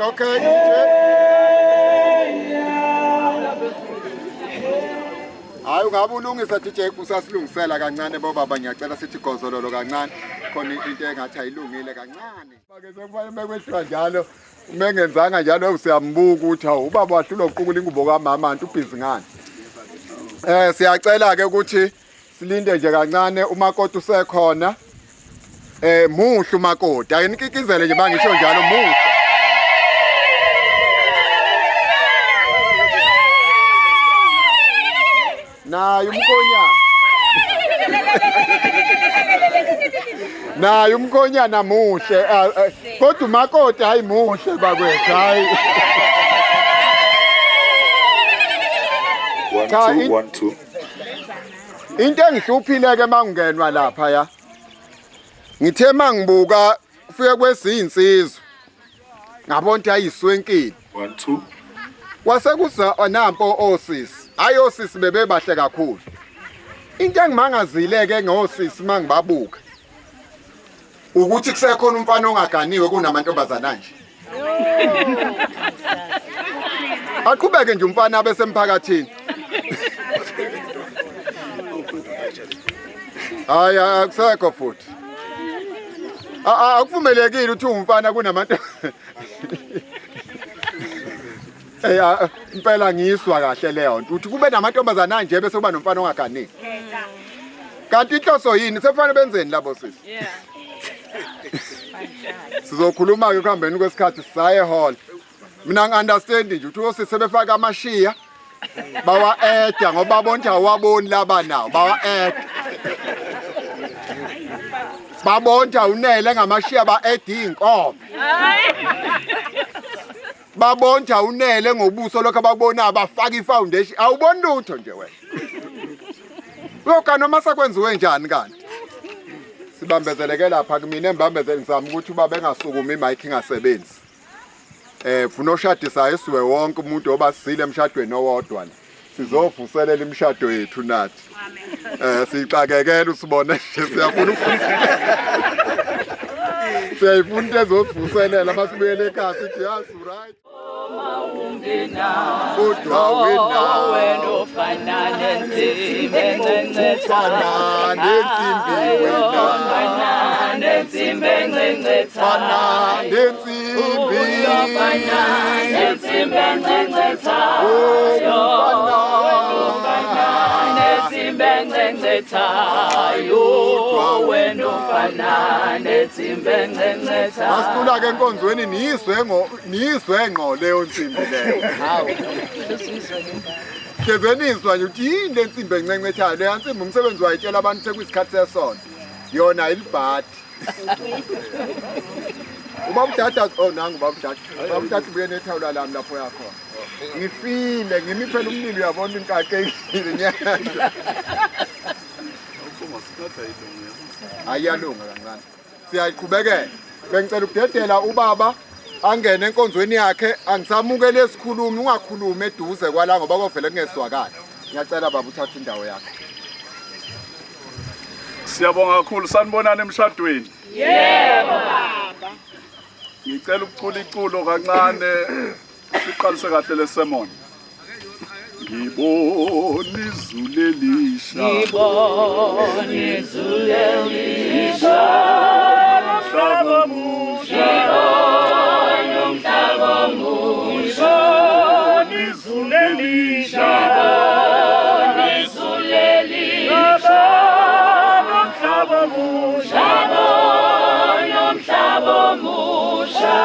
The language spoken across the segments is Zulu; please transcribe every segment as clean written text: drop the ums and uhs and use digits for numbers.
Okay. Hayi ungabe ulungisa DJ usasilungisela kancane bobaba ngiyacela sithi gozololo kancane khona into engathi ayilungile kancane. Bake sekufanele bekwehlwa njalo mengenzanga njalo usiyambuka ukuthi hawu ubaba wahlula ukuqukula ingubo kamama antu ubhizi ngani. Siyacela ke ukuthi silinde nje kancane umakoti usekhona. Muhle umakoti ayinikikizele nje bangisho njalo muhle. Naye umkhonyana. Naye umkhonyana muhle kodwa umakoti hayi muhle bakwethu hayi. 1 2 Into engihluphile ke mangingenwa lapha ya. Ngithe mangibuka ufike kwesinsizwe. Ngabona ayiswenkini. 1 2 Wasekuza nampo osisi. Hayi osisi bebebahle kakhulu. Into engimangazile ke ngosisi mangibabuka. Ukuthi kusekhona umfana ongaganiwe kunamantombazana nje. Aqhubeke nje umfana abe semphakathini. Hayi akusekho futhi. Akuvumelekile ukuthi umfana kunamanto. Impela ngiyiswa kahle leyo nto. Uthi kube namantombazana nje bese kuba nomfana ongaganiki. Kanti inhloso yini sefanele benzeni labo sisi? Sizokhuluma ke kuhambeni kwesikhathi sisaye hall. Mina ngiunderstand nje ukuthi osisi sebefaka amashiya bawa eda ngoba babonke awaboni laba nawo bawa eda. Babonke unele ngamashiya ba eda inkomo. Babonke unele ngobuso lokho ababona abafaka ifoundation awuboni lutho nje wena. Lokho noma sakwenziwe njani kanti? sibambezeleke lapha kumina embambezeli ngizama ukuthi ubaba engasukumi imic ingasebenzi. Funa oshadisa esiwe wonke umuntu obasile emshadweni owodwa. Sizovuselela imishado yethu nathi. Sicakekela usibone nje siyafuna siyayifuna into ezovuselela masibuyele ekhaya sithi yes right. Kodwa wena ofana nensimbi fana nensimbi wena nensimbi fana nensimbi ofana nensimbi Asicula ke enkonzweni niyizwe ngqo leyo nsimbi leyo. Hawu. Kezeniswa nje uthi yini le nsimbi encencethayo le nsimbi umsebenzi wayitshela abantu sekuyisikhathi sesonto. Yona ilibhadi. Ubaba uDada nangu ubaba uDada. Ubaba uDada ubuye nethawula lami lapho yakhona. Ngifile ngimi phela umlilo uyabona inkake nyana. Ayalunga kancane. Siyaqhubekela. Bengicela ukudedela ubaba angene enkonzweni yakhe angisamukele esikhulumi ungakhulumi eduze kwala ngoba kovela kungezwakala. Ngiyacela baba uthathe indawo yakhe. Siyabonga kakhulu sanibonana emshadweni. Yebo baba. Ngicela ukucula iculo kancane siqalise kahle lesemon. Ngibona izulu elisha. Ngibona izulu elisha. Umhlaba omusha. Umhlaba omusha. Izulu elisha. Izulu elisha. Umhlaba omusha. Umhlaba omusha.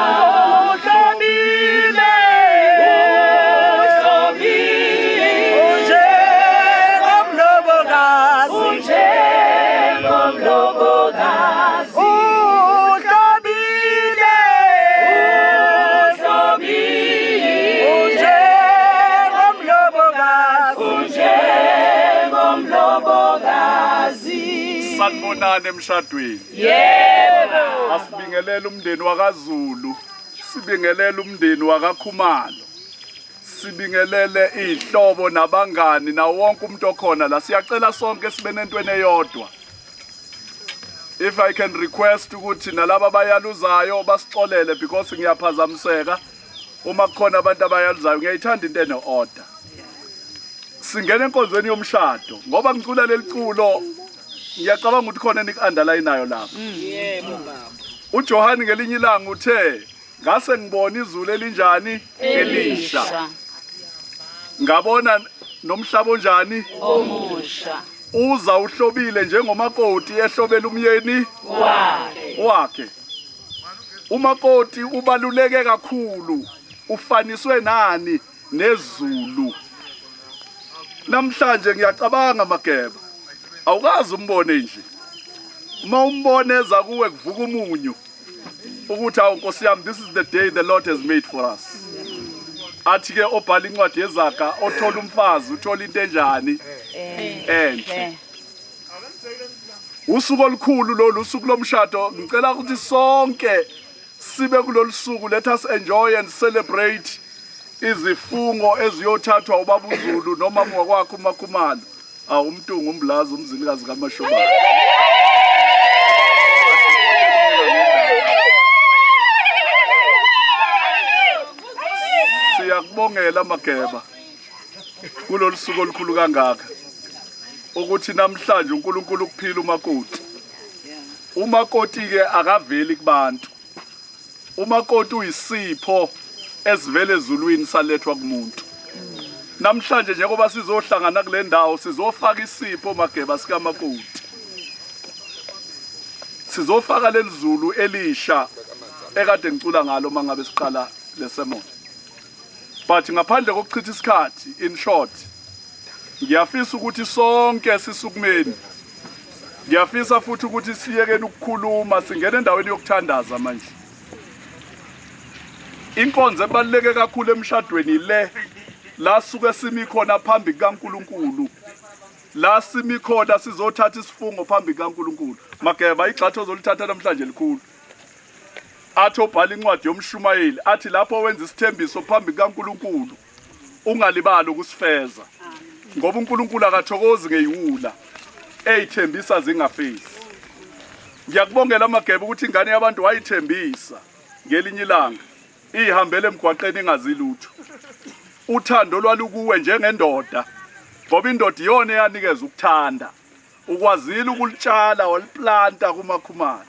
Sanibonana emshadweni. Yebo. Asibingelela umndeni wakaZulu, sibingelela umndeni wakaKhumalo. Sibingelele izihlobo nabangani na wonke umuntu okhona la. Siyacela sonke sibe nentweni eyodwa. If I can request ukuthi nalabo abayaluzayo basixolele because ngiyaphazamiseka uma kukhona abantu abayaluzayo ngiyayithanda into ene order. Singena enkonzweni yomshado ngoba ngicula leliculo ngiyacabanga ukuthi khona niku-underline nayo lapha. Yebo baba. uJohani ngelinye ilanga uthe ngase ngibona izulu elinjani elisha. Ngabona nomhlaba onjani Omusha. uza uhlobile njengomakoti ehlobela umyeni wakhe. Umakoti ubaluleke kakhulu, ufaniswe nani nezulu. Namhlanje ngiyacabanga Mageba, awukazi umbone nje. Uma umbone eza kuwe kuvuka umunyu ukuthi awu Nkosi yami, this is the day the Lord has made for us. Athi ke obhala incwadi yeZaga othola umfazi uthola into enjani enhle. Usuku olukhulu lolu, usuku lomshado, ngicela ukuthi sonke sibe kulolu suku. Let us enjoy and celebrate izifungo eziyothathwa ubaba uZulu noma ngokwakho uMakhumalo. Umntungu umblazi umzilikazi kaMashobana. Siyakubongela Mageba kulolu suku olukhulu kangaka ukuthi namhlanje uNkulunkulu ukuphila umakoti. Umakoti ke akaveli kubantu. Umakoti uyisipho esivele ezulwini salethwa kumuntu. Namhlanje njengoba sizohlangana kule ndawo sizofaka isipho Mageba sikamakoti. Sizofaka lelizulu elisha ekade ngicula ngalo mangabe siqala lesemon. But ngaphandle kokuchitha isikhathi, in short, ngiyafisa ukuthi sonke sisukumeni. Ngiyafisa futhi ukuthi siyekeni ukukhuluma singene endaweni yokuthandaza manje. Inkonzo ebaluleke kakhulu emshadweni le la suke simi khona phambi kaNkulunkulu. la simikhona sizothatha isifungo phambi kaNkulunkulu. Mageba igxathu ozolithatha namhlanje likhulu. Athi obhala incwadi yomshumayeli athi lapho wenza isithembiso phambi kaNkulunkulu ungalibali ukusifeza. Ngoba uNkulunkulu akathokozi ngeyiwula eyithembisa zingafezi. Ngiyakubongela Mageba ukuthi ingane yabantu wayithembisa ngelinye ilanga ihambele emgwaqeni ingazilutho. Uthando lwalukuwe njengendoda ngoba indoda iyona eyanikeza ukuthanda. Ukwazile ukulitshala waliplanta kumakhumalo.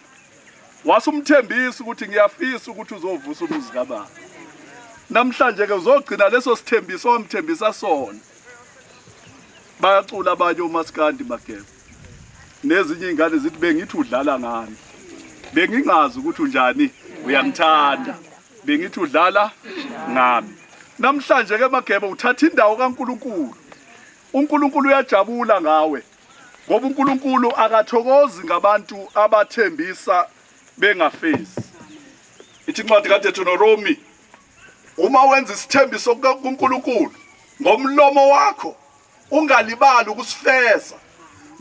Wasumthembisa ukuthi ngiyafisa ukuthi uzovusa umuzi kababa. Namhlanje ke uzogcina leso sithembiso wamthembisa sona. Bayacula abanye uMaskandi Mageba. Nezinye ingane zithi bengithi udlala ngani. Bengingazi ukuthi unjani uyangithanda. Bengithi udlala ngami. Namhlanje ke Mageba uthatha indawo kaNkulunkulu. uNkulunkulu uyajabula ngawe. Ngoba uNkulunkulu akathokozi ngabantu abathembisa bengafezi. Ithi incwadi kaDeuteronomy uma wenza isithembiso kuNkulunkulu ngomlomo wakho ungalibali ukusifeza.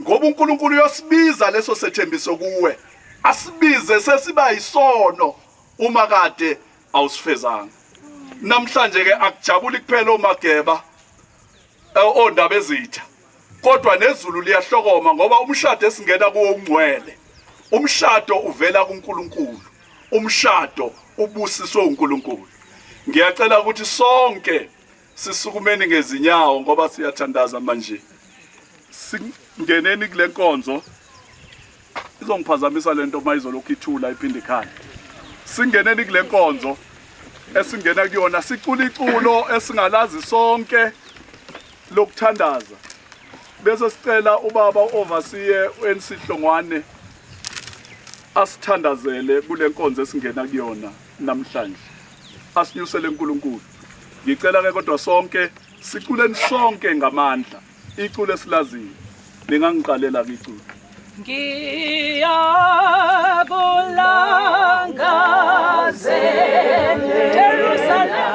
Ngoba uNkulunkulu uyosibiza leso sethembiso kuwe. Asibize sesiba yisono uma kade awusifezanga. Namhlanje ke akujabuli kuphela uMageba ondaba ezitha. Kodwa nezulu liyahlokoma ngoba umshado esingena kuwo ungcwele. Umshado uvela kuNkulunkulu. Umshado ubusiswe uNkulunkulu. Ngiyacela ukuthi sonke sisukumeni ngezinyawo ngoba siyathandaza manje. Singeneni kule nkonzo. Izongiphazamisa lento mayizolokhu ithula iphinde ikhaya. Singeneni kule nkonzo esingena kuyona sicula iculo esingalazi sonke lokuthandaza. Bese sicela ubaba overseer wensihlongwane asithandazele kule nkonzo esingena kuyona namhlanje. Asinyusele uNkulunkulu. Ngicela ke kodwa sonke siculeni sonke ngamandla. Iculo esilaziyo. Ningangiqalela ke iculo. Ngiyabulangazele Jerusalem,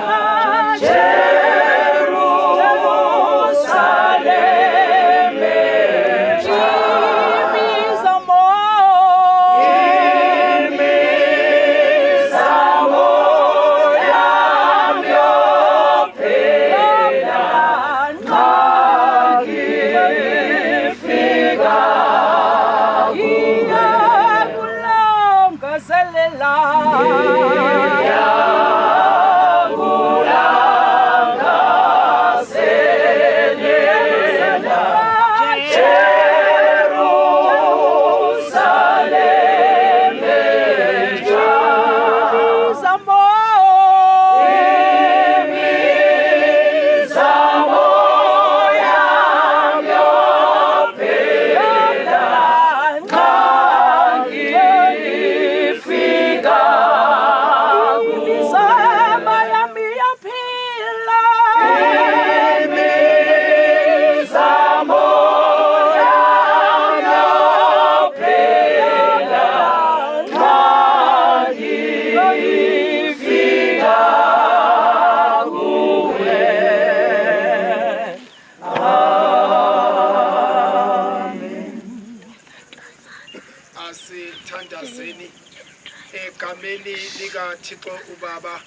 egameni likaThixo ubaba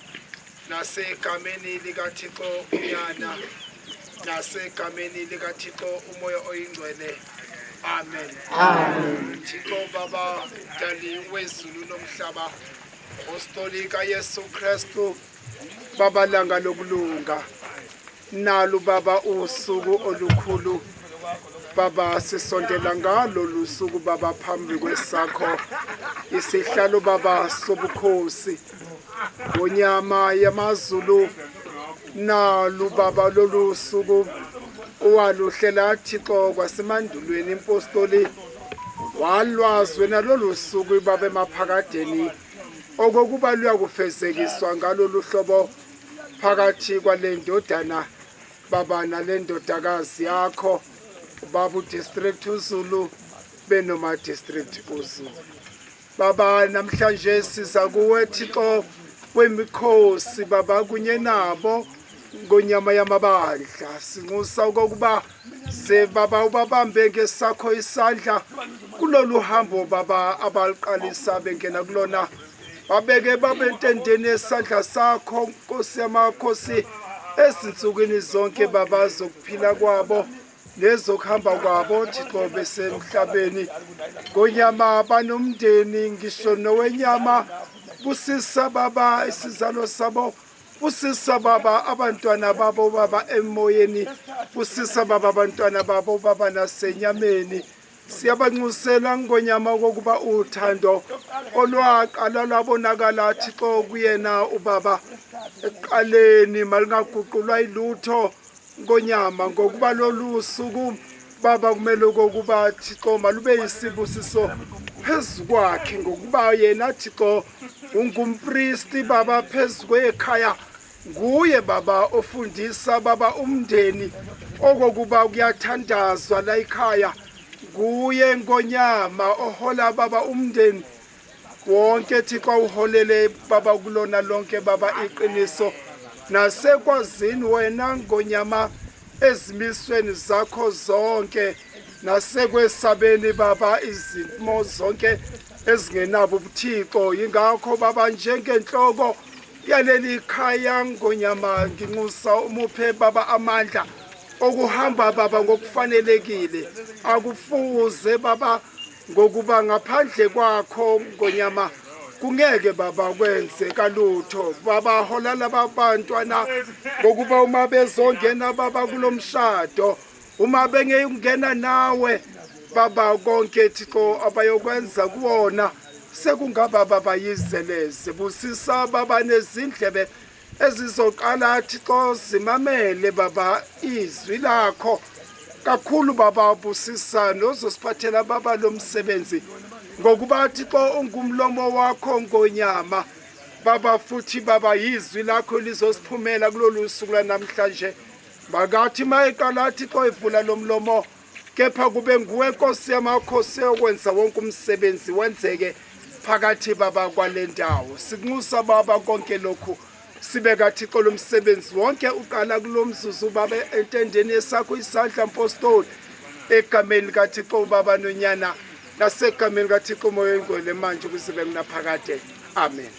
nasegameni likaThixo unyana nasegameni likaThixo umoya oyingcwele. Amen. Amen. Thixo baba dali wezulu nomhlaba ostolika Yesu Kristu baba langa lokulunga nalo baba usuku olukhulu baba sisondela ngalo lusuku baba phambi kwesakho isihlalo baba sobukhosi onyama yamazulu nalo baba lolu suku owaluhlela Thixo kwasemandulweni impostoli walwazwe nalolu suku baba emaphakadeni okokuba luyakufezekiswa ngalolu hlobo phakathi kwalendodana baba nalendodakazi yakho Babu district uZulu benoma district uZulu baba namhlanje siza kuwe Thixo wemikhosi baba kunye nabo ngonyama yamabandla sinxusa okokuba ze baba ubabambe ngesakho isandla kulolu hambo baba abaliqalisa bengena kulona babeke babentendeni esandla sakho Nkosi yamakhosi ezinsukwini zonke baba zokuphila kwabo nezokuhamba kwabo Thixo besemhlabeni ngonyama banomndeni ngisho nowenyama busisa baba isizalo sabo busisa baba abantwana babo baba emoyeni busisa baba abantwana babo baba nasenyameni siyabanxusela ngonyama kokuba uthando olwaqala labonakala Thixo kuyena ubaba eqaleni malingaguqulwa ilutho ngonyama ngokuba lolu suku baba kumele kokuba Thixo malube yisibusiso phezu kwakhe ngokuba yena Thixo ungumpristi baba phezu kwekhaya nguye baba ofundisa baba umndeni okokuba kuyathandazwa la ekhaya nguye ngonyama ohola baba umndeni wonke Thixo uholele baba kulona lonke baba iqiniso nasekwazini wena ngonyama ezimisweni zakho zonke nasekwesabeni baba izimo zonke ezingenabo ubuthixo ingakho baba njengenhloko yaleli khaya ngonyama nginxusa umuphe baba amandla okuhamba baba ngokufanelekile akufuze baba ngokuba ngaphandle kwakho ngonyama kungeke baba kwenze kalutho baba hola laba bantwana ngokuba uma bezongena baba kulomshado uma bengekungena nawe baba konke Thixo abayokwenza kuwona sekungaba baba yizeleze busisa baba nezindlebe ezizoqala Thixo zimamele baba izwi lakho kakhulu baba busisa nozosiphathela baba lomsebenzi ngokuba Thixo ungumlomo wakho ngonyama baba futhi baba izwi lakho lizosiphumela kulolu suku lanamhlanje bakathi mayeqala Thixo ivula lomlomo kepha kube nguwe Nkosi yamakhosi okwenza wonke umsebenzi wenzeke phakathi baba kwalendawo sikunxusa baba konke lokhu sibeka Thixo lomsebenzi wonke uqala kulomzuzu baba entendeni esakho isandla mpostoli egameni kaThixo baba nonyana nasegameni kaThixo moya engcwele manje kusibe kunaphakade amen.